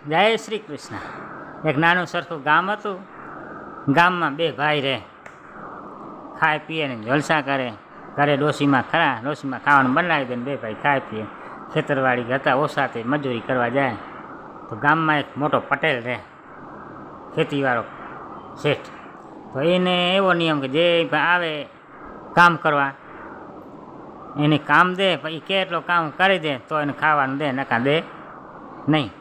જય શ્રી કૃષ્ણ. એક નાનું સરખું ગામ હતું. ગામમાં બે ભાઈ રહે, ખાય પીએ ને જલસા કરે. ઘરે ડોશીમાં ખરા, ડોશીમાં ખાવાનું બનાવી દે ને બે ભાઈ ખાય પીએ. ખેતરવાડી હતા ઓછા તે મજૂરી કરવા જાય. તો ગામમાં એક મોટો પટેલ રહે, ખેતીવાળો શેઠ. તો એને એવો નિયમ કે જે આવે કામ કરવા એને કામ દે, પછી કેટલો કામ કરી દે તો એને ખાવાનું દે, નકા દે નહીં.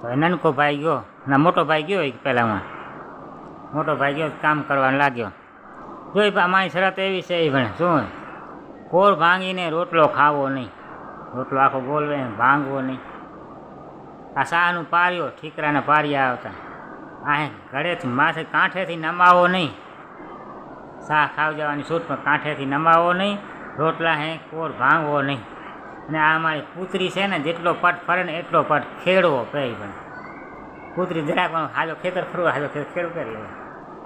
તો એ નાનકો ભાઈ ગયો, ના મોટો ભાઈ ગયો પહેલાંમાં. મોટો ભાઈ ગયો કામ કરવાનું લાગ્યો. જોઈ મારી શરત એવી છે એ ભણે શું કોર ભાંગીને રોટલો ખાવો નહીં, રોટલો આખો ગોલવે ભાંગવો નહીં. આ શાહનું પાર્યો, ઠીકરાના પારિયા આવતા, આ ઘરેથી માથે કાંઠેથી નમાવો નહીં. શાહ ખાવ જવાની છૂટમાં કાંઠેથી નમાવો નહીં, રોટલા હે કોર ભાંગવો નહીં. અને આ અમારી કૂતરી છે ને જેટલો પટ ફરે ને એટલો પટ ખેડવો પહેરી પણ. કૂતરી જરાક હાજો ખેતર ફરવા, હાજો ખેતર ખેડું કરી લે.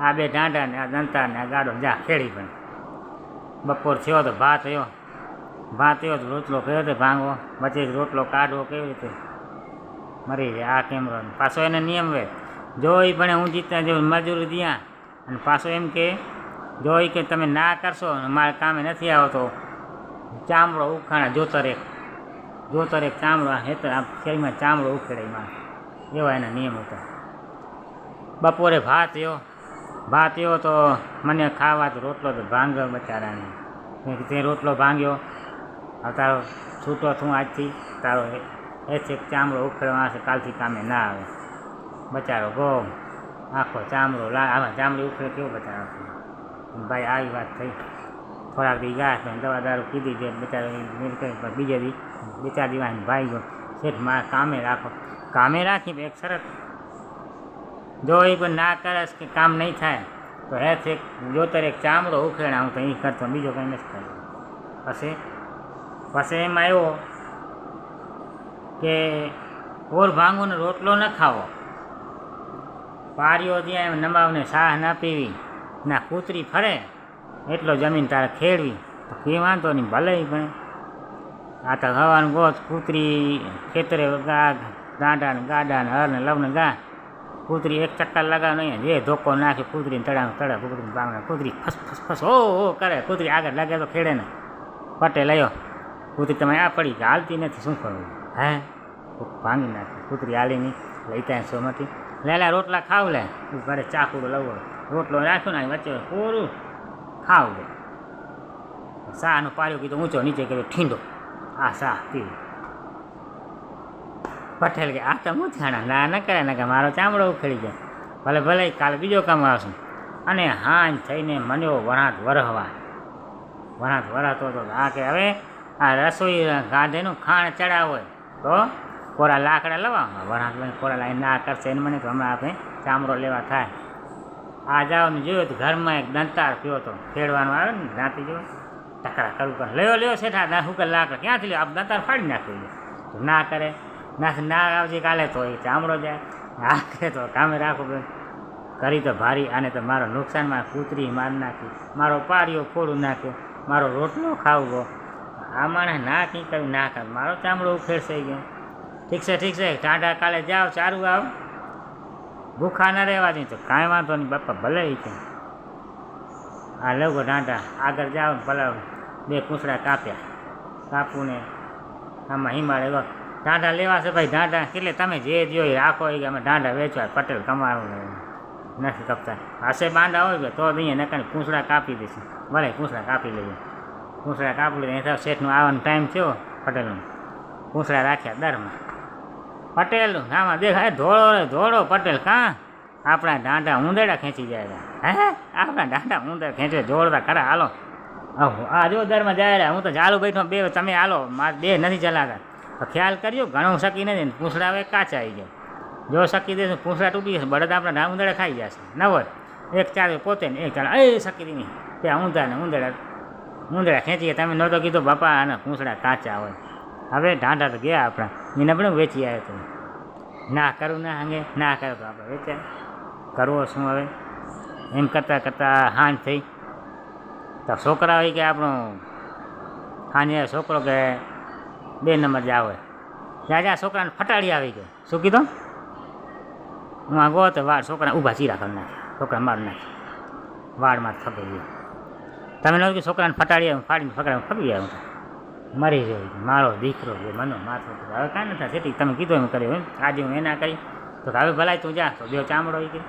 આ બે ડાંડા ને આ દંતા ને આ ગાડો જા ખેડી પણ. બપોર થયો તો ભાત થયો, ભાત થયો તો રોટલો કેવી રીતે ભાંગવો, વચ્ચે રોટલો કાઢવો કેવી રીતે, મરી જાય. આ કેમરો પાછો એને નિયમ હોય, જો એ પણ હું જીતતા જો મજૂરી દ્યા અને પાછો એમ કે જો એ કે તમે ના કરશો મારે કામે નથી આવતો ચામડો ઉખાણા જોતર એક ચામડો હેતર આ શેરીમાં ચામડો ઉખેડે માં. એવા એના નિયમ હતા. બપોરે ભાત થયો તો મને ખાવા તો રોટલો તો ભાંગ્યો બચારાને. તે રોટલો ભાંગ્યો, હવે તારો છૂટો થું આજથી, તારો એક ચામડો ઉખેડવા હશે, કાલથી કામે ના આવે. બચારો ગો આખો ચામડો આમાં ચામડી ઉખેડે કેવો બચારો. ભાઈ આવી વાત થઈ. થોડાક દી ગયા દવા દારૂ કીધી છે બચારો, બીજે દી બે ચાર દિવસ ભાઈ ગયો શેઠ મારે કામે રાખી એક શરત, જો એ પણ ના કરે કે કામ નહીં થાય તો હેઠ એક જોતર એક ચામડો ઉખેડા હું તો એ કરતો, બીજો કંઈ નથી કરતો. પછી એમાં એવો કે ઓર ભાંગો ને રોટલો ન ખાવો, પારીઓ ત્યાં એમ નમાવને શાહ ના પીવી, ના કૂતરી ફરે એટલો જમીન તારે ખેડવી તો કે વાંધો નહીં ભલે. પણ આ તો હવાનું ગોત કૂતરી ખેતરે ગાંડા ને ગાડા ને હર ને લવ ને ગા, કૂતરી એક ચક્કર લગાવ નહીં, જે ધોકો નાખે કૂતરીને તળે કૂતરીને ભાંગને, કૂતરી ફસ ઓ કરે, કૂતરી આગળ લાગે તો ખેડે ને. પટેલ આવ્યો, કૂતરી તમે આ પડી કે હાલતી નથી, શું કરવું હે, ભાંગી નાખે કૂતરી હાલી નહીં. લઈતા સોમાંથી લેલા રોટલા ખાવ લે, ઘરે ચાકુડો લવો, રોટલો રાખ્યો ને વચ્ચે પૂરું ખાવ લે. શાહનો પાર્યો કીધું ઊંચો નીચે કર્યો ઠીંડો, આ શાહ પીવું. પટેલ કે આ તો હું ખાણા ના ન કરે ને કે મારો ચામડો ઉખેડી જાય, ભલે કાલે બીજો કામ આવશું. અને હાંજ થઈને મન્યો વરાત વરાતો હતો. આ કે હવે આ રસોઈ ગાંધીનું ખાણ ચડાવ હોય તો કોરા લાકડા લવા, વરાત લઈને કોરા લાઈને ના કરશે એને મને તો હમણાં આપણે ચામડો લેવા થાય. આ જાઓ ને જોયું તો ઘરમાં એક દંતાર પીવો તો ખેડવાનું આવે ને રાતી જો ટકરા કરવું કરે, લ્યો શેઠા ના હુકર લાકડા ક્યાંથી લ્યો, આ દંતાર ફાડી નાખ્યું. તો ના કરે, ના આવજે કાલે તો એ ચામડો જાય. આ કરે તો કામે રાખો કરી તો ભારી. આને તો મારો નુકસાનમાં કૂતરી મારી નાખી, મારો પારિયો ફોડું નાખ્યો, મારો રોટલો ખાવો. આ માણસ ના કંઈ કર્યું ના કર, મારો ચામડો ઉખેડશે ગયો. ઠીક છે ટાઢા કાલે જાઓ ચારું આવ, ભૂખા ન રહેવા દે તો કાંઈ વાંધો નહીં બાપા ભલે છે. આ લઉં ટાંટા આગળ જાઓ ને ભલે બે પૂંછડા કાપું ને આમાં હિમાળે ટાંટા લેવા છે ભાઈ. ટાંટા કેટલે તમે જે દો એ રાખો, એ અમે ટાંટા વેચવા પટેલ કમાવું નથી કપતા. હશે બાંડા હોય તો અહીંયા નકાને પૂંછડા કાપી દઈશું, ભલે પૂંછડા કાપી લઈએ. પૂંછડા કાપી લઈએ શેઠનો આવવાનો ટાઈમ થયો પટેલનો, પૂંછડા રાખ્યા દરમાં. પટેલનું આમાં દેખાય ધોળો પટેલ કાં આપણા ડાંડા ઊંધેડા ખેંચી જાય. હે આપણા ડાંડા ઊંધેડા ખેંચે જોડતા ખરા. હાલો આ જો દરમાં જાય રહ્યા, હું તો ચાલુ બેઠો બે તમે હાલો, મારે બે નથી ચલાતા. તો ખ્યાલ કર્યો ઘણું શકી નથી, પૂંછડા હવે કાચા આવી જાય. જો શકી દેશું પૂંછડા તૂટી જશે, બળદ આપણા ઊંધેડા ખાઈ જશે. નવર એક ચાલે પોતે ને એક ચાલે એ શકી નહીં ત્યાં ઊંધા ને ઊંધેડા ખેંચીએ. તમે નહોતો કીધો બાપા આના પૂંછડા કાચા હોય. હવે ઢાંઢા તો ગયા આપણા, એને પણ વેચી આવ્યો તો ના કરું ના હંગે ના કર્યો તો આપણે વેચાય કરવો શું. હવે એમ કરતાં હાંજ થઈ તો છોકરા હોય કે આપણો હાંજે છોકરો કે 2 નંબર જાવ હોય ત્યાં આ છોકરાને ફટાડી આવી ગયો. શું કીધું? હું આ ગો તો વાળ છોકરા ઊભા ચીરા કરી નાખ્યા, છોકરા મારી નાખ્યા, વાળમાં થકી ગયો. તમે ન કે છોકરાને ફટાડી આવ્યું, ફાડીને ફકડાને ફગી આવ્યું, મરી ગયો મારો દીકરો ગયો, મનો માથો. હવે કાંઈ નથી સેટી, તમે કીધું એમ કર્યું. આજે હું એના કરી તો હવે ભલાય તું જા તો બે ચામડો હોય કે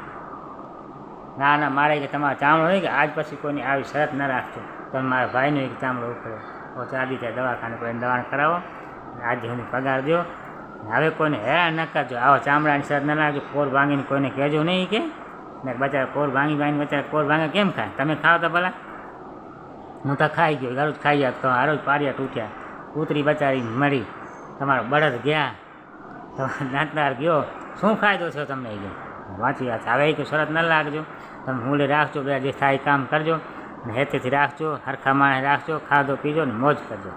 ના ના મારે કે તમારો ચામડો હોય કે આજ પછી કોઈની આવી શરત ન રાખજો. તમે મારા ભાઈનો એક ચામડો ઉખડ્યો તો ચાલી ત્યાં દવાખાને કોઈને દવાખાને કરાવો, આજે હું પગાર દો. હવે કોઈને હેરાન ન કરજો, આવો ચામડાની શરત ન રાખજો. કોર ભાંગીને કોઈને કહેજો નહીં કે ને બચારા કોર ભાંગીને બચારા કોર ભાંગે કેમ ખાય? તમે ખાઓ તો ભલા. હું તો ખાઈ ગયો, ગારું જ ખાઈ ગયા તો હારો જ પારિયા તૂટ્યા, કૂતરી બચારી મરી, તમારો બળદ ગયા, તમારો નાતનાર ગયો, શું ફાયદો થયો તમને? એ ગયો વાંચી વાત. હવે એ શરત ન લાગજો, તમે મૂળે રાખજો, બે જે થાય કામ કરજો ને હેતેથી રાખજો, હરખા માણસ રાખજો, ખાધો પીજો ને મોજ કરજો.